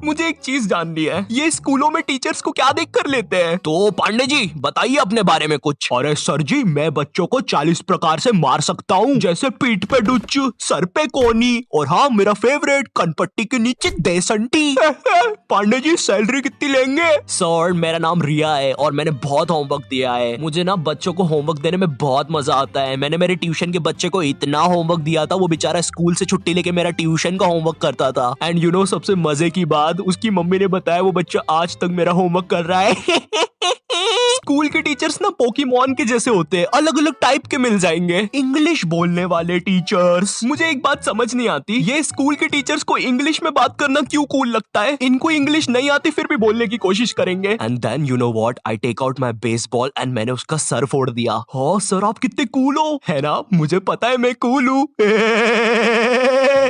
मुझे एक चीज जाननी है, ये स्कूलों में टीचर्स को क्या देख कर लेते हैं? तो पांडे जी बताइए अपने बारे में कुछ। अरे सर जी, मैं बच्चों को 40 प्रकार से मार सकता हूँ, जैसे पीठ पे डुच्च, सर पे कोनी, और हाँ मेरा फेवरेट, कनपट्टी के नीचे देसंटी। पांडे जी सैलरी कितनी लेंगे? सर मेरा नाम रिया है और मैंने बहुत होमवर्क दिया है। मुझे ना बच्चों को होमवर्क देने में बहुत मजा आता है। मैंने मेरे ट्यूशन के बच्चे को इतना होमवर्क दिया था, वो बेचारा स्कूल से छुट्टी लेके मेरा ट्यूशन का होमवर्क करता था। एंड यू नो सबसे मजे की बात, उसकी मम्मी ने बताया वो बच्चा आज तक मेरा होमवर्क कर रहा है। स्कूल के टीचर्स ना पोकेमॉन के जैसे होते हैं, अलग अलग टाइप के मिल जाएंगे। इंग्लिश बोलने वाले टीचर्स। मुझे एक बात समझ नहीं आती, ये स्कूल के टीचर्स को इंग्लिश में बात करना क्यों कूल लगता है? इनको इंग्लिश नहीं आती फिर भी बोलने की कोशिश करेंगे। And then you know what, I take out my baseball and मैंने उसका सर फोड़ दिया। हाँ सर आप कितने कूल हो, है ना? मुझे पता है मैं कूल हूँ।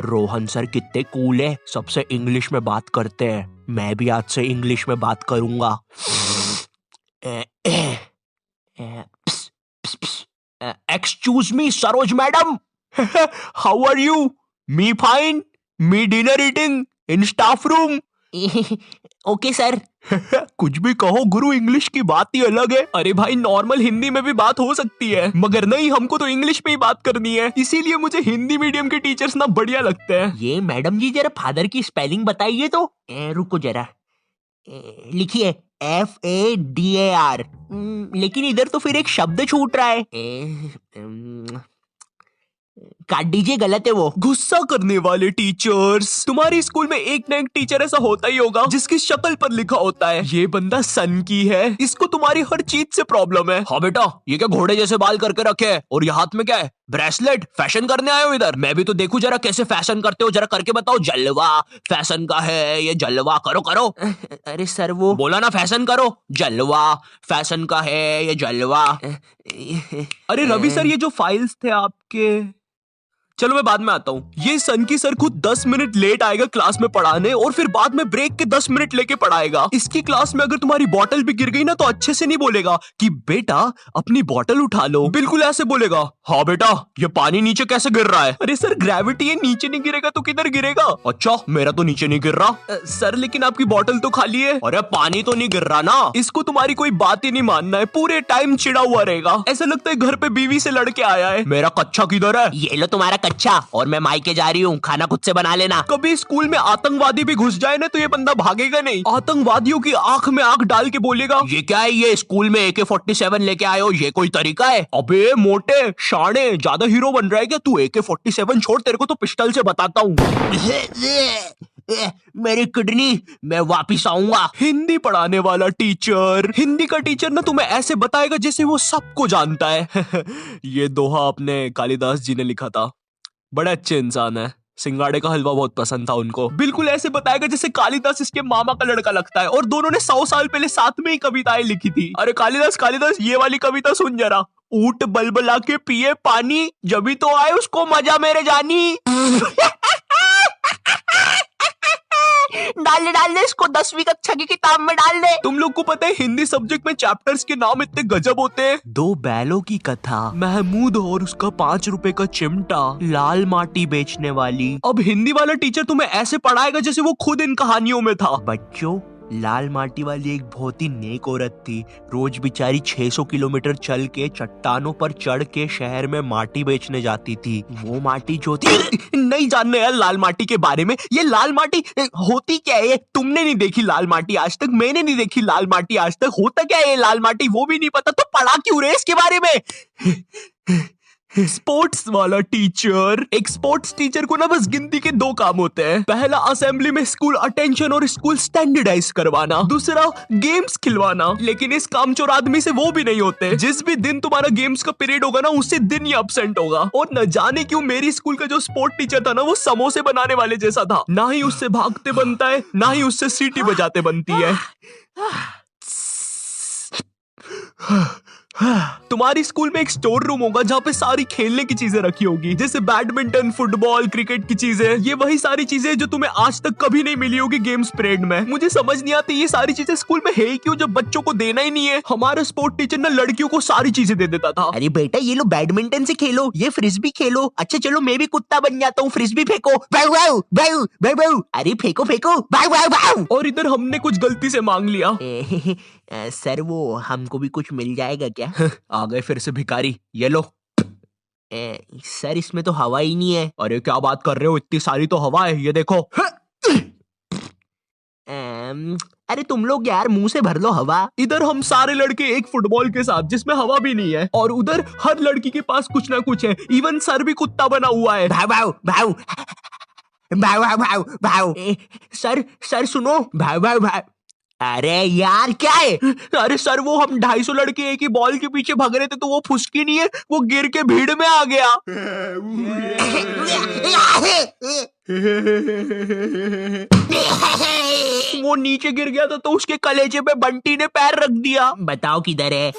रोहन सर कितने कूल है, सबसे इंग्लिश में बात करते हैं। मैं भी आज से इंग्लिश में बात करूंगा। Excuse me, Saroj madam. How are you? Me fine. Me dinner eating in staff room. Okay sir. कुछ भी कहो गुरु, इंग्लिश की बात ही अलग है। अरे भाई नॉर्मल हिंदी में भी बात हो सकती है, मगर नहीं, हमको तो इंग्लिश में ही बात करनी है। इसीलिए मुझे हिंदी मीडियम के टीचर्स ना बढ़िया लगते हैं। ये मैडम जी जरा फादर की स्पेलिंग बताइए तो। रुको जरा, लिखिए FADAR। लेकिन इधर तो फिर एक शब्द छूट रहा है। काट दीजिए, गलत है वो। गुस्सा करने वाले टीचर्स। तुम्हारे स्कूल में एक ना एक टीचर ऐसा होता ही होगा जिसकी शक्ल पर लिखा होता है ये बंदा सन की है, इसको तुम्हारी हर चीज से प्रॉब्लम है। हाँ बेटा, ये क्या घोड़े जैसे बाल करके रखे है, और ये हाथ में क्या है? ब्रेसलेट। फैशन करने आए हो इधर? मैं भी तो देखूं जरा कैसे फैशन करते हो, जरा करके बताओ। जलवा फैशन का है ये, जलवा करो करो। अरे सर वो बोला ना फैशन करो। जलवा फैशन का है ये, जलवा। अरे रवि सर, ये जो फाइल्स थे आपके, चलो मैं बाद में आता हूँ। ये सन की सर खुद 10 मिनट लेट आएगा क्लास में पढ़ाने, और फिर बाद में ब्रेक के 10 मिनट लेके पढ़ाएगा। इसकी क्लास में अगर तुम्हारी बॉटल भी गिर गई ना तो अच्छे से नहीं बोलेगा कि बेटा अपनी बॉटल उठा लो, बिल्कुल ऐसे बोलेगा, हाँ बेटा ये पानी नीचे कैसे गिर रहा है? अरे सर ग्रेविटी है, नीचे नहीं गिरेगा तो किधर गिरेगा? अच्छा मेरा तो नीचे नहीं गिर रहा। सर लेकिन आपकी बॉटल तो खाली है। अरे पानी तो नहीं गिर रहा ना। इसको तुम्हारी कोई बात ही नहीं मानना है, पूरे टाइम चिड़ा हुआ रहेगा, ऐसा लगता है घर पे बीवी से लड़के आया है। मेरा कच्चा किधर है? ये लो तुम्हारा अच्छा, और मैं मायके जा रही हूँ, खाना खुद से बना लेना। कभी स्कूल में आतंकवादी भी घुस जाए ना तो ये बंदा भागेगा नहीं, आतंकवादियों की आंख में आंख डाल के बोलेगा, ये क्या है, ये स्कूल में AK-47 लेके आए हो, ये कोई तरीका है? अबे मोटे शाणे, ज्यादा हीरो बन रहा है क्या तू? AK-47 छोड़, तेरे को तो पिस्टल से बताता हूँ। मेरी किडनी, मैं वापिस आऊंगा। हिंदी पढ़ाने वाला टीचर। हिंदी का टीचर ना तुम्हें ऐसे बताएगा जैसे वो सबको जानता है। ये दोहा अपने कालिदास जी ने लिखा था, बड़े अच्छे इंसान है। सिंगाड़े का हलवा बहुत पसंद था उनको। बिल्कुल ऐसे बताएगा जैसे कालिदास इसके मामा का लड़का लगता है, और दोनों ने 100 साल पहले साथ में ही कविताएं लिखी थी। अरे कालिदास कालिदास, ये वाली कविता सुन जरा। ऊंट बलबला के पिए पानी, जब भी तो आए उसको मजा मेरे जानी। डाल दे इसको 10वीं कक्षा की किताब में डाल दे। तुम लोग को पता है हिंदी सब्जेक्ट में चैप्टर्स के नाम इतने गजब होते हैं। 2 बैलों की कथा, महमूद और उसका 5 रुपए का चिमटा, लाल माटी बेचने वाली। अब हिंदी वाला टीचर तुम्हें ऐसे पढ़ाएगा जैसे वो खुद इन कहानियों में था। बच्चों, लाल माटी वाली एक बहुत ही नेक औरत थी। रोज बेचारी 600 किलोमीटर चल के चट्टानों पर चढ़ के शहर में माटी बेचने जाती थी। वो माटी जो थी नहीं जानने यार लाल माटी के बारे में। ये लाल माटी होती क्या है? तुमने नहीं देखी लाल माटी आज तक, मैंने नहीं देखी लाल माटी आज तक। होता क्या है ये लाल माटी वो भी नहीं पता, तो पढ़ा क्यों रहे इसके बारे में? स्पोर्ट्स वाला टीचर। एक स्पोर्ट्स टीचर को ना बस गिनती के 2 काम होते हैं। पहला असेंबली में स्कूल अटेंशन और स्कूल स्टैंडर्डाइज करवाना, दूसरा गेम्स खिलवाना। लेकिन इस कामचोर आदमी से वो भी नहीं होते। जिस भी दिन तुम्हारा गेम्स का पीरियड होगा ना उसी दिन ही अब्सेंट होगा। और न जाने क्यों मेरी स्कूल का जो स्पोर्ट टीचर था ना वो समोसे बनाने वाले जैसा था। ना ही उससे भागते बनता है, ना ही उससे सीटी बजाते बनती है। तुम्हारी स्कूल में एक स्टोर रूम होगा जहाँ पे सारी खेलने की चीजें रखी होगी, जैसे बैडमिंटन, फुटबॉल, क्रिकेट की चीजें। ये वही सारी चीजें जो तुम्हें आज तक कभी नहीं मिली होगी गेम्स पीरियड में। मुझे समझ नहीं आती ये सारी चीजें स्कूल में है क्यों, जब बच्चों को देना ही नहीं है। हमारा स्पोर्ट टीचर ना लड़कियों को सारी चीजें दे देता था। अरे बेटा ये लो बैडमिंटन से खेलो, ये फ्रिस्बी खेलो। अच्छा चलो मैं भी कुत्ता बन जाता हूँ, फ्रिस्बी फेंको। बाऊ बाऊ बाऊ बाऊ बाऊ। अरे फेंको फेंको, बाऊ बाऊ बाऊ। और इधर हमने कुछ गलती से मांग लिया। सर वो हमको भी कुछ मिल जाएगा क्या? आ गए फिर से भिखारी, ये लो। सर इसमें तो हवा ही नहीं है। अरे क्या बात कर रहे हो, इतनी सारी तो हवा है, ये देखो। अरे तुम लोग यार मुंह से भर लो हवा। इधर हम सारे लड़के एक फुटबॉल के साथ जिसमें हवा भी नहीं है, और उधर हर लड़की के पास कुछ ना कुछ है। इवन सर भी कुत्ता बना हुआ है। भाव भाव भाव भाव भाव भाव भाव। सर सर सुनो, भाव भाव भाव। अरे यार क्या है? अरे सर वो हम 250 लड़के एक ही बॉल के पीछे भाग रहे थे, तो वो फुसकी नहीं है, वो गिर के भीड़ में आ गया। वो नीचे गिर गया था तो उसके कलेजे पे बंटी ने पैर रख दिया। बताओ किधर है?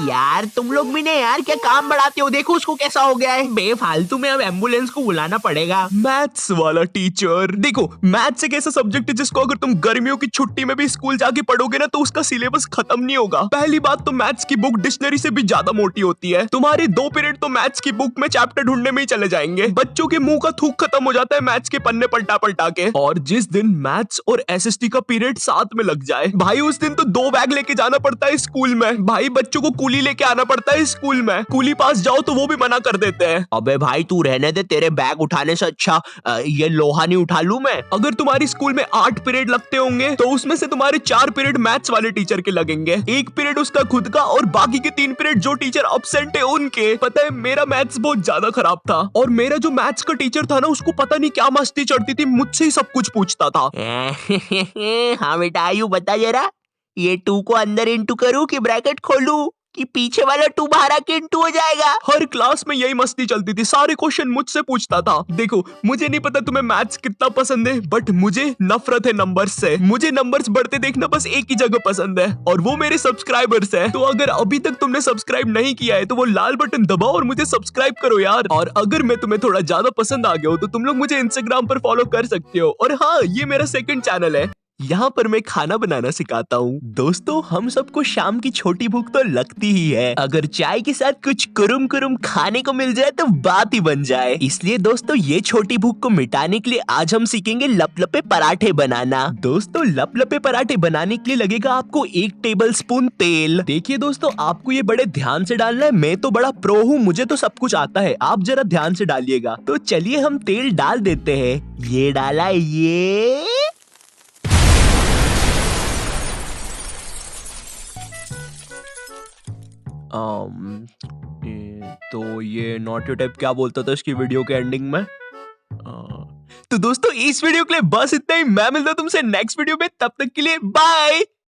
यार तुम लोग भी ने यार क्या काम बढ़ाते हो, देखो उसको कैसा हो गया है। बेफालतू में अब एम्बुलेंस को बुलाना पड़ेगा। मैथ्स वाला टीचर, देखो मैथ्स एक ऐसा सब्जेक्ट है जिसको अगर तुम गर्मियों की छुट्टी में भी स्कूल जाके पढ़ोगे ना तो उसका सिलेबस खत्म नहीं होगा। पहली बात तो मैथ्स की बुक डिक्शनरी से भी ज्यादा मोटी होती है। तुम्हारे 2 पीरियड तो मैथ्स की बुक में चैप्टर ढूंढने में ही चले जाएंगे। बच्चों के मुंह का थूक खत्म हो जाता है मैथ्स के पन्ने पलटा पलटा के। और जिस दिन मैथ्स और एसएसटी का पीरियड साथ में लग जाए भाई, उस दिन तो 2 बैग लेके जाना पड़ता है स्कूल में। भाई बच्चों को कूली लेके आना पड़ता है स्कूल में। कूली पास जाओ तो वो भी मना कर देते हैं। अबे भाई तू रहने दे, तेरे बैग उठाने से अच्छा ये लोहा नहीं उठा लूं मैं। अगर तुम्हारी स्कूल में 8 पीरियड लगते होंगे तो उसमें से तुम्हारे 4 पीरियड मैथ्स वाले टीचर के लगेंगे, 1 पीरियड उसका खुद का, और बाकी के 3 पीरियड जो टीचर एब्सेंट है उनके। पता है मेरा मैथ्स बहुत ज्यादा खराब था, और मेरा जो मैथ्स का टीचर था ना उसको पता नहीं क्या मस्ती चढ़ती थी, मुझसे ही सब कुछ पूछता था। हाँ बेटा आयु बता जरा, ये 2 को अंदर इंटू करूं कि ब्रैकेट खोलूं कि पीछे वाला 2 बाहर आके इंटू हो जाएगा? हर क्लास में यही मस्ती चलती थी, सारे क्वेश्चन मुझसे पूछता था। देखो मुझे नहीं पता तुम्हें मैथ्स कितना पसंद है, बट मुझे नफरत है नंबर्स से। मुझे नंबर्स बढ़ते देखना बस एक ही जगह पसंद है, और वो मेरे सब्सक्राइबर्स है। तो अगर अभी तक तुमने सब्सक्राइब नहीं किया है तो वो लाल बटन दबाओ और मुझे सब्सक्राइब करो यार। और अगर मैं तुम्हें थोड़ा ज्यादा पसंद आ गया हो तो तुम लोग मुझे इंस्टाग्राम पर फॉलो कर सकते हो। और हाँ, ये मेरा 2nd चैनल है, यहाँ पर मैं खाना बनाना सिखाता हूँ। दोस्तों हम सबको शाम की छोटी भूख तो लगती ही है, अगर चाय के साथ कुछ कुरुम कुरुम खाने को मिल जाए तो बात ही बन जाए। इसलिए दोस्तों ये छोटी भूख को मिटाने के लिए आज हम सीखेंगे लपलपे पराठे बनाना। दोस्तों लपलपे पराठे बनाने के लिए लगेगा आपको 1 टेबलस्पून तेल। देखिए दोस्तों आपको ये बड़े ध्यान से डालना है, मैं तो बड़ा प्रो हूँ, मुझे तो सब कुछ आता है, आप जरा ध्यान से डालिएगा। तो चलिए हम तेल डाल देते हैं। ये डाला, ये तो ये नॉट योर टाइप क्या बोलता था इसकी वीडियो के एंडिंग में? तो दोस्तों इस वीडियो के लिए बस इतना ही। मैं मिलता हूं तुमसे नेक्स्ट वीडियो में, तब तक के लिए बाय।